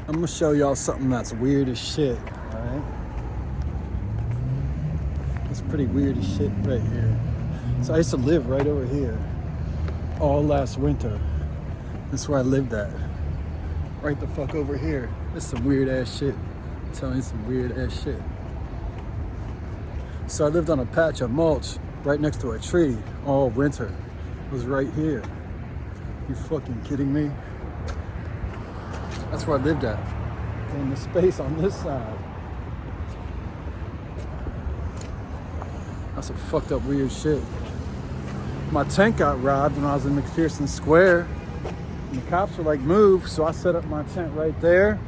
I'm gonna show y'all something that's weird as shit, alright? It's pretty weird as shit right here. So I used to live right over here all last winter. That's where I lived at. Right the fuck over here. This is some weird ass shit. I'm telling you some weird ass shit. So I lived on a patch of mulch right next to a tree all winter. It was right here. You fucking kidding me? That's where I lived at. In the space on this side. That's some fucked up weird shit. My tent got robbed when I was in McPherson Square. And the cops were like, move. So I set up my tent right there.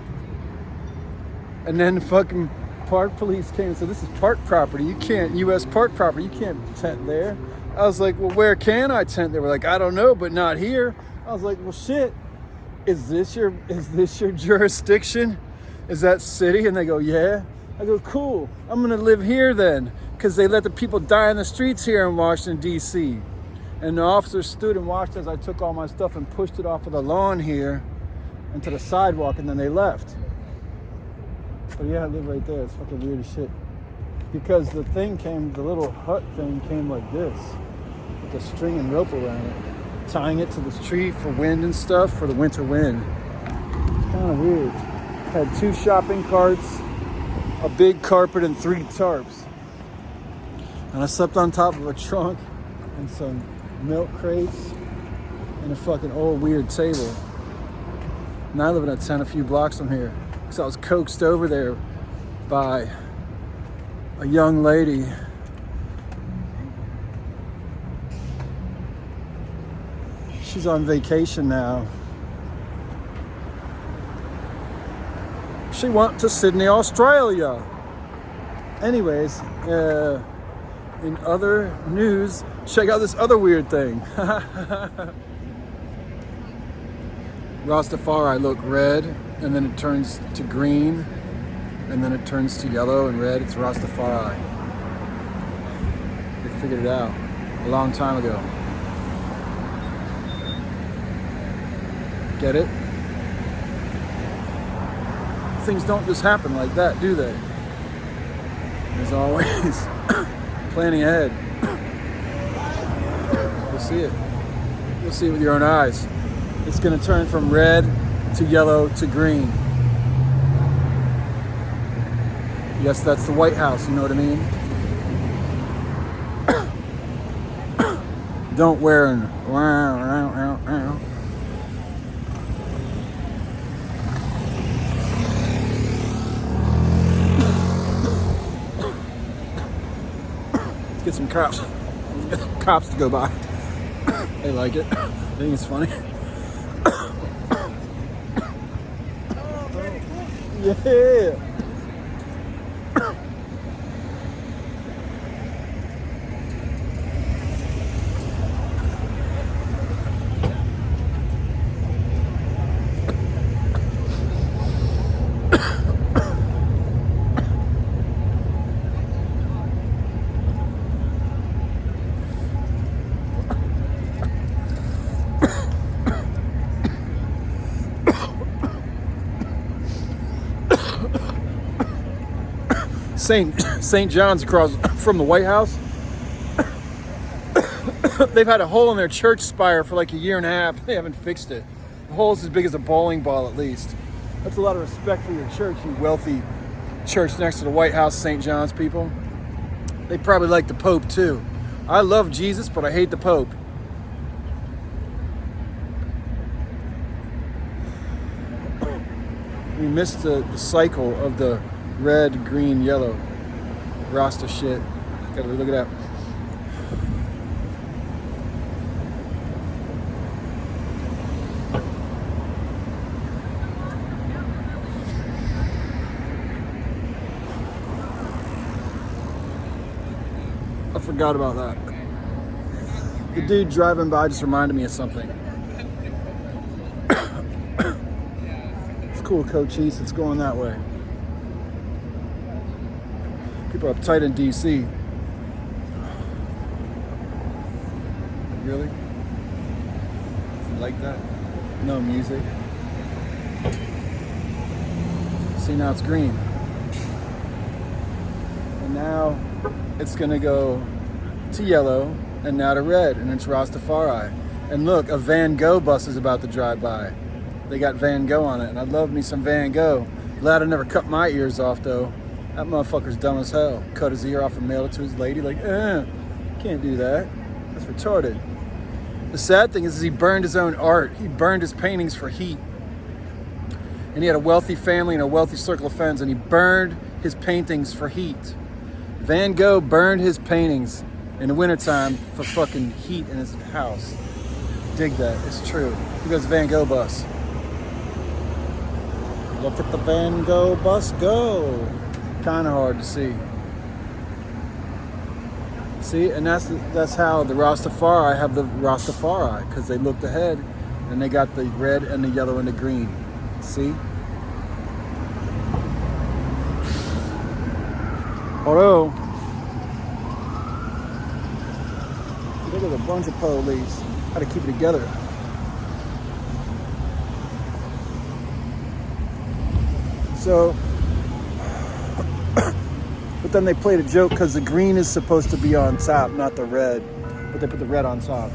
And then the fucking park police came and said, this is park property. You can't, U.S. park property. You can't tent there. I was like, well, where can I tent? They were like, I don't know, but not here. I was like, well, shit. Is this your jurisdiction? Is that city? And they go, yeah. I go, cool. I'm gonna live here then, because they let the people die in the streets here in Washington, D.C. And the officer stood and watched as I took all my stuff and pushed it off of the lawn here into the sidewalk, and then they left. But yeah, I live right there. It's fucking weird as shit. Because the little hut thing came like this, with a string and rope around it, tying it to this tree for wind and stuff, for the winter wind. It's kind of weird. Had 2 shopping carts, a big carpet, and 3 tarps. And I slept on top of a trunk and some milk crates and a fucking old weird table. And I live in a tent a few blocks from here. Because I was coaxed over there by a young lady. She's on vacation now. She went to Sydney, Australia. Anyways, in other news, check out this other weird thing. Rastafari look red, and then it turns to green, and then it turns to yellow and red. It's Rastafari. They figured it out a long time ago. Get it? Things don't just happen like that, do they? There's always planning ahead. You'll see it. You'll see it with your own eyes. It's gonna turn from red to yellow to green. Yes, that's the White House, you know what I mean? Don't wear an get some cops. Get some cops to go by. They like it. I think it's funny. Yeah. St. John's across from the White House. They've had a hole in their church spire for like a year and a half. They haven't fixed it. The hole's as big as a bowling ball at least. That's a lot of respect for your church, you wealthy church next to the White House, St. John's people. They probably like the Pope too. I love Jesus, but I hate the Pope. We missed the cycle of the red, green, yellow. Rasta shit. Gotta look it up. I forgot about that. The dude driving by just reminded me of something. It's cool, Cochise. It's going that way. People are uptight in DC. Really? Like that? No music. See, now it's green. And now it's gonna go to yellow and now to red, and it's Rastafari. And look, a Van Gogh bus is about to drive by. They got Van Gogh on it, and I love me some Van Gogh. Glad I never cut my ears off though. That motherfucker's dumb as hell. Cut his ear off and mailed it to his lady. Like, can't do that. That's retarded. The sad thing is he burned his own art. He burned his paintings for heat. And he had a wealthy family and a wealthy circle of friends, and he burned his paintings for heat. Van Gogh burned his paintings in the wintertime for fucking heat in his house. Dig that. It's true. Here goes the Van Gogh bus. Look at the Van Gogh bus go. Kind of hard to see. See, and that's how the Rastafari have the Rastafari, because they looked ahead and they got the red and the yellow and the green. See? Although, look at a bunch of police. How to keep it together. So, but then they played a joke because the green is supposed to be on top, not the red. But they put the red on top.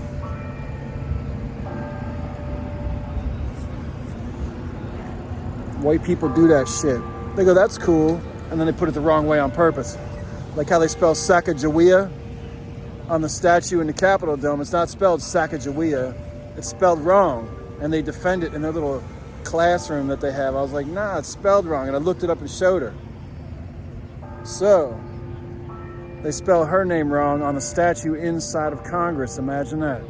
White people do that shit. They go, that's cool. And then they put it the wrong way on purpose. Like how they spell Sacagawea on the statue in the Capitol Dome. It's not spelled Sacagawea. It's spelled wrong. And they defend it in their little classroom that they have. I was like, nah, it's spelled wrong. And I looked it up and showed her. So, they spell her name wrong on the statue inside of Congress. Imagine that.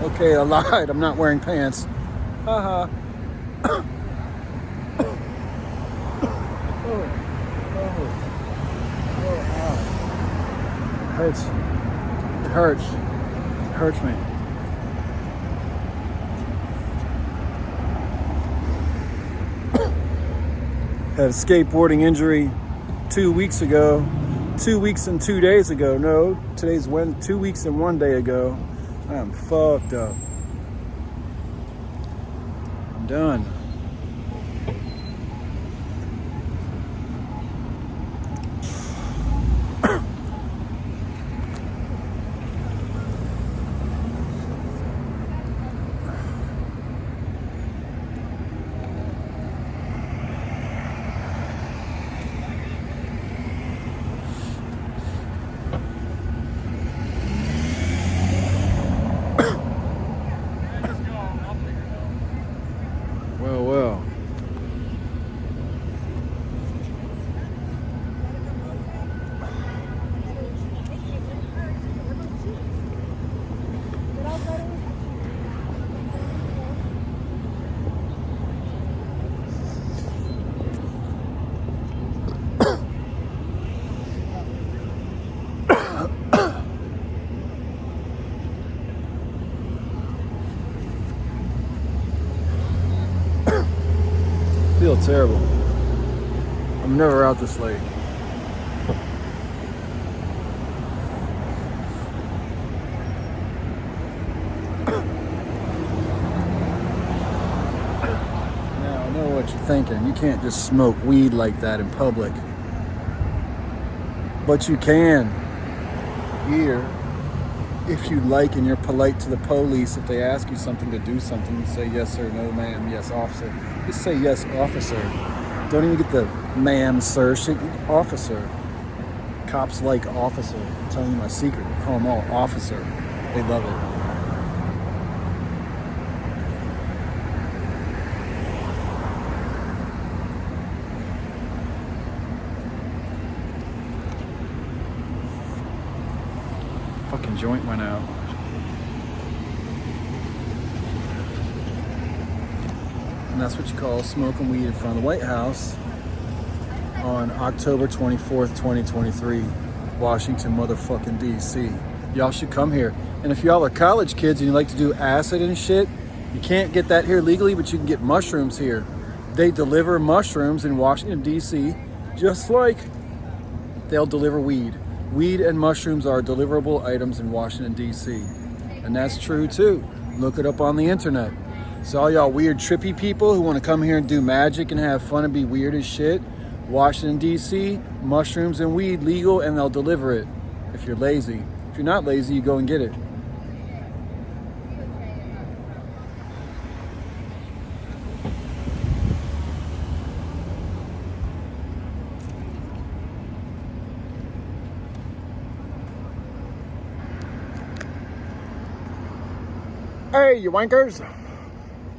Okay, I lied. I'm not wearing pants. Haha. Hurts. It hurts. It hurts me. Had a skateboarding injury 2 weeks ago. 2 weeks and 2 days ago. No, today's 2 weeks and 1 day ago. I'm fucked up. I'm done. Well. I feel terrible. I'm never out this late. Now I know what you're thinking. You can't just smoke weed like that in public. But you can here if you like and you're polite to the police. If they ask you something to do something, you say yes sir, no ma'am, yes officer. Just say yes officer. Don't even get the ma'am, sir, shit. Officer. Cops like officer. I'm telling you my secret. I call them all officer. They love it. Fucking joint went out. And that's what you call smoking weed in front of the White House on October 24th, 2023, Washington motherfucking DC. Y'all should come here. And if y'all are college kids and you like to do acid and shit, you can't get that here legally, but you can get mushrooms here. They deliver mushrooms in Washington DC, just like they'll deliver weed. Weed and mushrooms are deliverable items in Washington DC. And that's true too. Look it up on the internet. So all y'all weird trippy people who want to come here and do magic and have fun and be weird as shit, Washington DC, mushrooms and weed legal, and they'll deliver it if you're lazy. If you're not lazy, you go and get it. Hey, you wankers.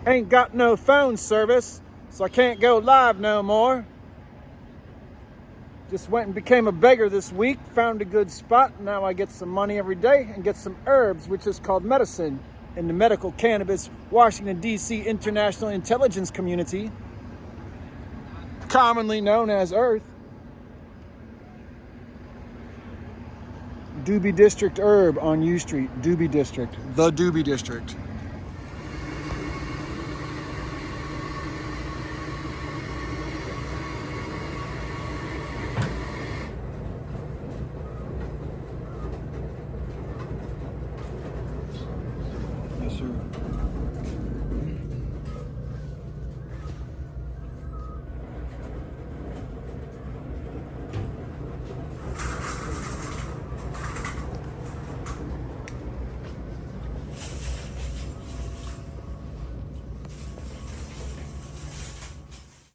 Ain't got no phone service, so I can't go live no more. Just went and became a beggar this week, found a good spot. Now I get some money every day and get some herbs, which is called medicine in the medical cannabis Washington, D.C. international intelligence community, commonly known as Earth. Doobie District herb on U Street, Doobie District, the Doobie District.